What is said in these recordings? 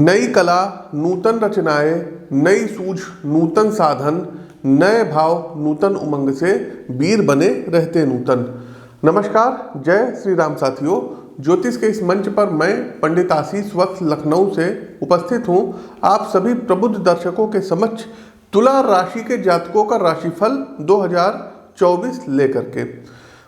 नई कला नूतन रचनाएं, नई सूझ नूतन साधन, नए भाव नूतन उमंग से वीर बने रहते नूतन। नमस्कार, जय श्री राम साथियों। ज्योतिष के इस मंच पर मैं पंडित आशीष वत्स लखनऊ से उपस्थित हूं। आप सभी प्रबुद्ध दर्शकों के समक्ष तुला राशि के जातकों का राशिफल 2024 लेकर के।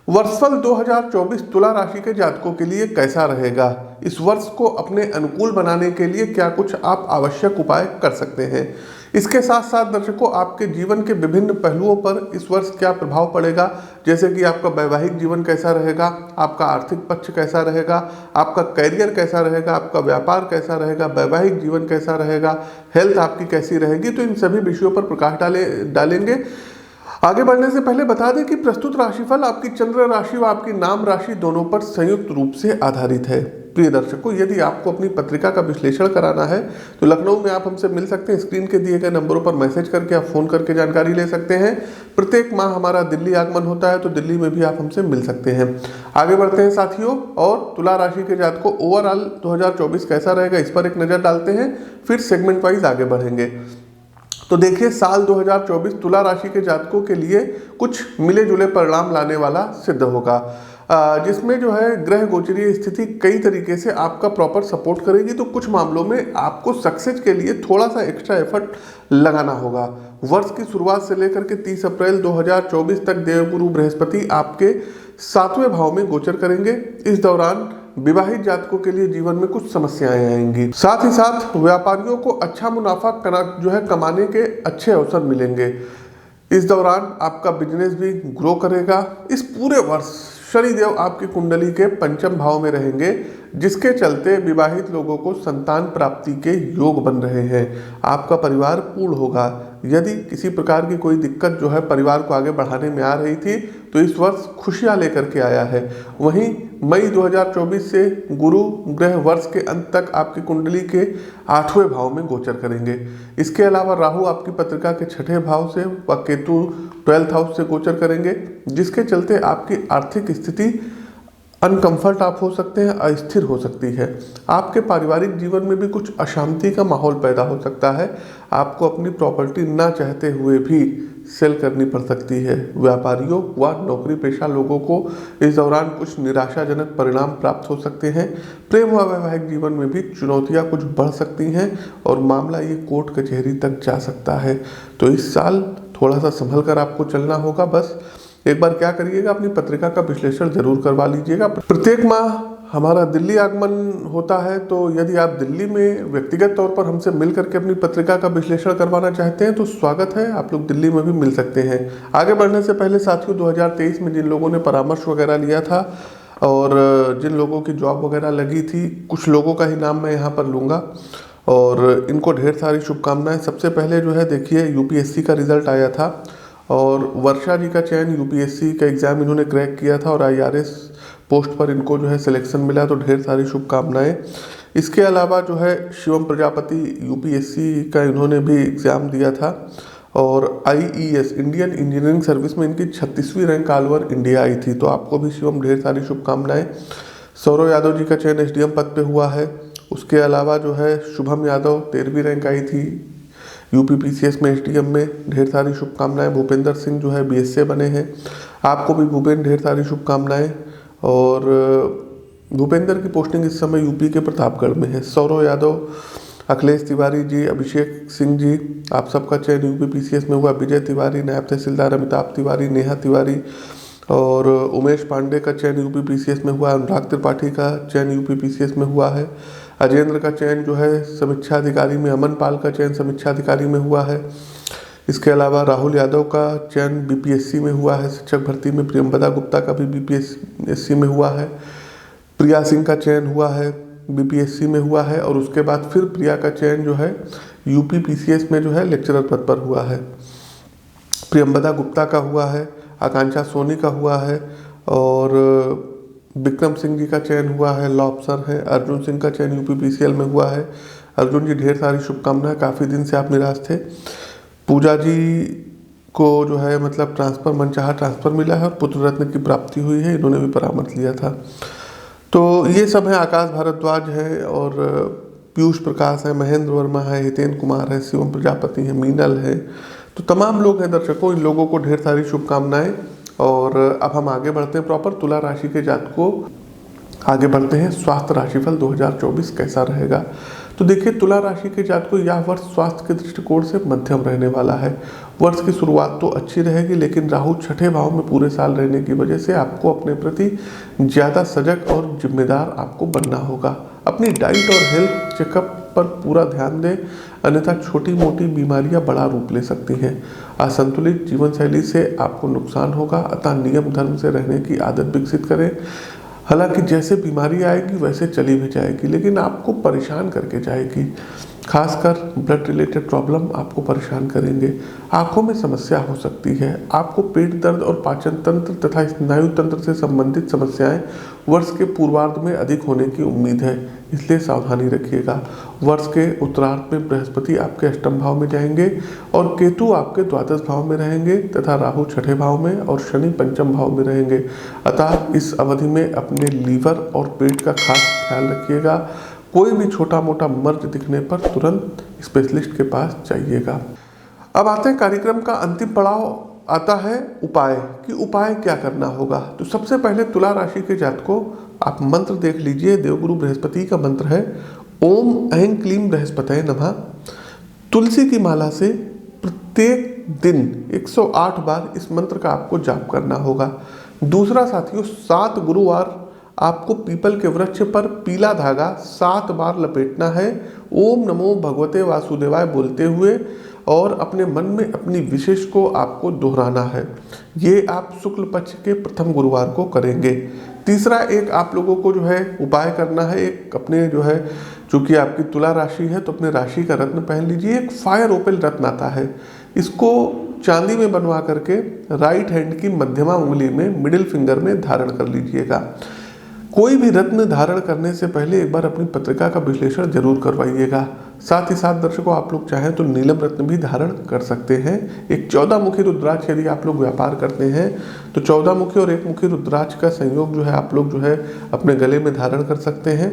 वर्षफल 2024 तुला राशि के जातकों के लिए कैसा रहेगा, इस वर्ष को अपने अनुकूल बनाने के लिए क्या कुछ आप आवश्यक उपाय कर सकते हैं। इसके साथ साथ दर्शकों, आपके जीवन के विभिन्न पहलुओं पर इस वर्ष क्या प्रभाव पड़ेगा, जैसे कि आपका वैवाहिक जीवन कैसा रहेगा, आपका आर्थिक पक्ष कैसा रहेगा, आपका करियर कैसा रहेगा, आपका व्यापार कैसा रहेगा, वैवाहिक जीवन कैसा रहेगा, हेल्थ आपकी कैसी रहेगी। तो इन सभी विषयों पर प्रकाश डालेंगे। आगे बढ़ने से पहले बता दें कि प्रस्तुत राशिफल आपकी चंद्र राशि व आपकी नाम राशि दोनों पर संयुक्त रूप से आधारित है। प्रिय दर्शकों, यदि आपको अपनी पत्रिका का विश्लेषण कराना है तो लखनऊ में आप हमसे मिल सकते हैं। स्क्रीन के दिए गए नंबरों पर मैसेज करके आप फोन करके जानकारी ले सकते हैं। प्रत्येक माह हमारा दिल्ली आगमन होता है, तो दिल्ली में भी आप हमसे मिल सकते हैं। आगे बढ़ते हैं साथियों, और तुला राशि के जातकों ओवरऑल 2024 कैसा रहेगा, इस पर एक नजर डालते हैं, फिर सेगमेंट वाइज आगे बढ़ेंगे। तो देखिए, साल 2024 तुला राशि के जातकों के लिए कुछ मिले जुले परिणाम लाने वाला सिद्ध होगा, जिसमें जो है ग्रह गोचरीय स्थिति कई तरीके से आपका प्रॉपर सपोर्ट करेगी। तो कुछ मामलों में आपको सक्सेस के लिए थोड़ा सा एक्स्ट्रा एफर्ट लगाना होगा। वर्ष की शुरुआत से लेकर के 30 अप्रैल 2024 तक देवगुरु बृहस्पति आपके 7वें भाव में गोचर करेंगे। इस दौरान विवाहित जातकों के लिए जीवन में कुछ समस्याएं आएंगी। साथ ही साथ व्यापारियों को अच्छा मुनाफा कमाने के अच्छे अवसर मिलेंगे। इस दौरान आपका बिजनेस भी ग्रो करेगा। इस पूरे वर्ष शनिदेव आपकी कुंडली के 5वें भाव में रहेंगे, जिसके चलते विवाहित लोगों को संतान प्राप्ति के योग बन रहे हैं। आपका परिवार पूर्ण होगा। यदि किसी प्रकार की कोई दिक्कत जो है परिवार को आगे बढ़ाने में आ रही थी, तो इस वर्ष खुशियां लेकर के आया है। वहीं मई 2024 से गुरु ग्रह वर्ष के अंत तक आपकी कुंडली के 8वें भाव में गोचर करेंगे। इसके अलावा राहु आपकी पत्रिका के 6ठे भाव से व केतु 12th हाउस से गोचर करेंगे, जिसके चलते आपकी आर्थिक स्थिति अनकंफर्ट आप हो सकते हैं, अस्थिर हो सकती है। आपके पारिवारिक जीवन में भी कुछ अशांति का माहौल पैदा हो सकता है। आपको अपनी प्रॉपर्टी ना चाहते हुए भी सेल करनी पड़ सकती है। व्यापारियों व नौकरी पेशा लोगों को इस दौरान कुछ निराशाजनक परिणाम प्राप्त हो सकते हैं। प्रेम व वैवाहिक जीवन में भी चुनौतियां कुछ बढ़ सकती हैं और मामला ये कोर्ट कचहरी तक जा सकता है। तो इस साल थोड़ा सा संभल कर आपको चलना होगा। बस एक बार क्या करिएगा, अपनी पत्रिका का विश्लेषण जरूर करवा लीजिएगा। प्रत्येक माह हमारा दिल्ली आगमन होता है, तो यदि आप दिल्ली में व्यक्तिगत तौर पर हमसे मिल करके अपनी पत्रिका का विश्लेषण करवाना चाहते हैं तो स्वागत है, आप लोग दिल्ली में भी मिल सकते हैं। आगे बढ़ने से पहले साथियों, 2023 में जिन लोगों ने परामर्श वगैरह लिया था और जिन लोगों की जॉब वगैरह लगी थी, कुछ लोगों का ही नाम मैं यहाँ पर लूँगा और इनको ढेर सारी शुभकामनाएं। सबसे पहले जो है देखिए, यूपीएससी का रिजल्ट आया था और वर्षा जी का चयन यूपीएससी का एग्ज़ाम इन्होंने क्रैक किया था और आईआरएस पोस्ट पर इनको जो है सिलेक्शन मिला, तो ढेर सारी शुभकामनाएं। इसके अलावा जो है शिवम प्रजापति यूपीएससी का इन्होंने भी एग्ज़ाम दिया था और आईईएस इंडियन इंजीनियरिंग सर्विस में इनकी 36वीं रैंक ऑल ओवर इंडिया आई थी, तो आपको भी शिवम ढेर सारी शुभकामनाएं। सौरव यादव जी का चयन एसडीएम पद पे हुआ है। उसके अलावा जो है शुभम यादव 13वीं रैंक आई थी यूपीपीसीएस में एसडीएम में, ढेर सारी शुभकामनाएं। भूपेंद्र सिंह जो है बीएसए बने हैं, आपको भी भूपेंद्र ढेर सारी शुभकामनाएं। और भूपेंद्र की पोस्टिंग इस समय यूपी के प्रतापगढ़ में है। सौरव यादव, अखिलेश तिवारी जी, अभिषेक सिंह जी, आप सबका चयन यूपीपीसीएस में हुआ। विजय तिवारी, नायब तहसीलदार अमिताभ तिवारी, नेहा तिवारी और उमेश पांडे का चयन यूपीपीसीएस में हुआ। अनुराग त्रिपाठी का चयन यूपीपीसीएस में हुआ है। अजेंद्र का चयन जो है समीक्षा अधिकारी में, अमन पाल का चयन समीक्षा अधिकारी में हुआ है। इसके अलावा राहुल यादव का चयन बीपीएससी में हुआ है शिक्षक भर्ती में। प्रियंबदा गुप्ता का भी बीपीएससी में हुआ है। प्रिया सिंह का चयन हुआ है, बीपीएससी में हुआ है। और उसके बाद फिर प्रिया का चयन जो है यूपीपीसीएस में जो है लेक्चरर पद पर हुआ है। प्रियंबदा गुप्ता का हुआ है, आकांक्षा सोनी का हुआ है और विक्रम सिंह जी का चयन हुआ है, लॉ अफसर है। अर्जुन सिंह का चयन यूपीपीसीएल में हुआ है। अर्जुन जी ढेर सारी शुभकामनाएं, काफ़ी दिन से आप निराश थे। पूजा जी को जो है मतलब ट्रांसफ़र, मनचाहा ट्रांसफ़र मिला है और पुत्र रत्न की प्राप्ति हुई है, इन्होंने भी परामर्श लिया था। तो ये सब है। आकाश भारद्वाज है और पीयूष प्रकाश है, महेंद्र वर्मा है, हितेन कुमार है, शिवम प्रजापति है, मीनल है, तो तमाम लोग हैं दर्शकों, इन लोगों को ढेर सारी शुभकामनाएं। और अब हम आगे बढ़ते हैं प्रॉपर तुला राशि के जातकों, आगे बढ़ते हैं स्वास्थ्य राशिफल 2024 कैसा रहेगा। तो देखिए तुला राशि के जातकों, यह वर्ष स्वास्थ्य के दृष्टिकोण से मध्यम रहने वाला है। वर्ष की शुरुआत तो अच्छी रहेगी, लेकिन राहु छठे भाव में पूरे साल रहने की वजह से आपको अपने प्रति ज़्यादा सजग और जिम्मेदार आपको बनना होगा। अपनी डाइट और हेल्थ चेकअप पर पूरा ध्यान दें, अन्यथा छोटी मोटी बीमारियां बड़ा रूप ले सकती हैं। असंतुलित जीवन शैली से आपको नुकसान होगा, अतः नियम धर्म से रहने की आदत विकसित करें। हालांकि जैसे बीमारी आएगी वैसे चली भी जाएगी, लेकिन आपको परेशान करके जाएगी। खासकर ब्लड रिलेटेड प्रॉब्लम आपको परेशान करेंगे। आंखों में समस्या हो सकती है। आपको पेट दर्द और पाचन तंत्र तथा स्नायु तंत्र से संबंधित समस्याएं वर्ष के पूर्वार्ध में अधिक होने की उम्मीद है, इसलिए सावधानी रखिएगा। वर्ष के उत्तरार्ध में बृहस्पति आपके अष्टम भाव में जाएंगे और केतु आपके द्वादश भाव में रहेंगे तथा राहु छठे भाव में और शनि पंचम भाव में रहेंगे। अतः इस अवधि में अपने लीवर और पेट का खास ख्याल रखिएगा। कोई भी छोटा मोटा मर्ज दिखने पर तुरंत स्पेशलिस्ट के पास जाइएगा। अब आते हैं कार्यक्रम का अंतिम पड़ाव, आता है उपाय कि उपाय क्या करना होगा। तो सबसे पहले तुला राशि के जातकों, आप मंत्र देख लीजिए। देवगुरु बृहस्पति का मंत्र है ओम ऐं क्लीं बृहस्पतये नमः। तुलसी की माला से प्रत्येक दिन 108 बार इस मंत्र का आपको जाप करना होगा। दूसरा साथियों, 7 गुरुवार आपको पीपल के वृक्ष पर पीला धागा 7 बार लपेटना है, ओम नमो भगवते वासुदेवाय बोलते हुए, और अपने मन में अपनी विशेष को आपको दोहराना है। ये आप शुक्ल पक्ष के प्रथम गुरुवार को करेंगे। तीसरा एक आप लोगों को जो है उपाय करना है, एक अपने जो है, चूंकि आपकी तुला राशि है तो अपने राशि का रत्न पहन लीजिए। एक फायर ओपेल रत्न आता है, इसको चांदी में बनवा करके राइट हैंड की मध्यमा उंगली में मिडिल फिंगर में धारण कर लीजिएगा। कोई भी रत्न धारण करने से पहले एक बार अपनी पत्रिका का विश्लेषण जरूर करवाइएगा। साथ ही साथ दर्शकों, आप लोग चाहें तो नीलम रत्न भी धारण कर सकते हैं। एक 14 मुखी रुद्राक्ष यदि आप लोग व्यापार करते हैं तो 14 मुखी और 1 मुखी रुद्राक्ष का संयोग जो है आप लोग जो है अपने गले में धारण कर सकते हैं।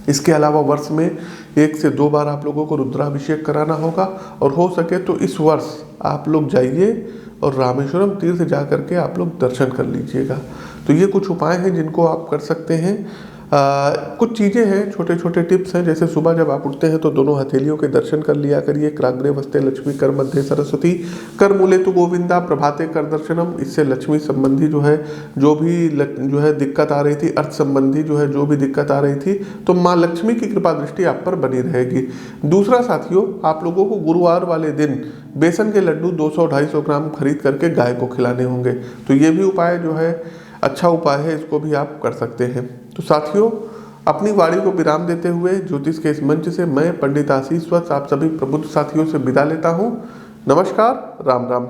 इसके अलावा वर्ष में 1 से 2 बार आप लोगों को रुद्राभिषेक कराना होगा, और हो सके तो इस वर्ष आप लोग जाइए और रामेश्वरम तीर्थ जा करके आप लोग दर्शन कर लीजिएगा। तो ये कुछ उपाय हैं जिनको आप कर सकते हैं। कुछ चीज़ें हैं, छोटे छोटे टिप्स हैं, जैसे सुबह जब आप उठते हैं तो दोनों हथेलियों के दर्शन कर लिया करिए। क्राग्रे वस्ते लक्ष्मी, कर मध्य सरस्वती, कर मूले तो गोविंदा, प्रभाते कर दर्शनम। इससे लक्ष्मी संबंधी जो है दिक्कत आ रही थी, अर्थ संबंधी जो भी दिक्कत आ रही थी, तो माँ लक्ष्मी की कृपा दृष्टि आप पर बनी रहेगी। दूसरा साथियों, आप लोगों को गुरुवार वाले दिन बेसन के लड्डू 200-250 ग्राम खरीद करके गाय को खिलाने होंगे। तो ये भी उपाय जो है अच्छा उपाय है, इसको भी आप कर सकते हैं। तो साथियों, अपनी वाणी को विराम देते हुए ज्योतिष के इस मंच से मैं पंडित आशीष वत्स आप सभी प्रबुद्ध साथियों से विदा लेता हूँ। नमस्कार, राम राम।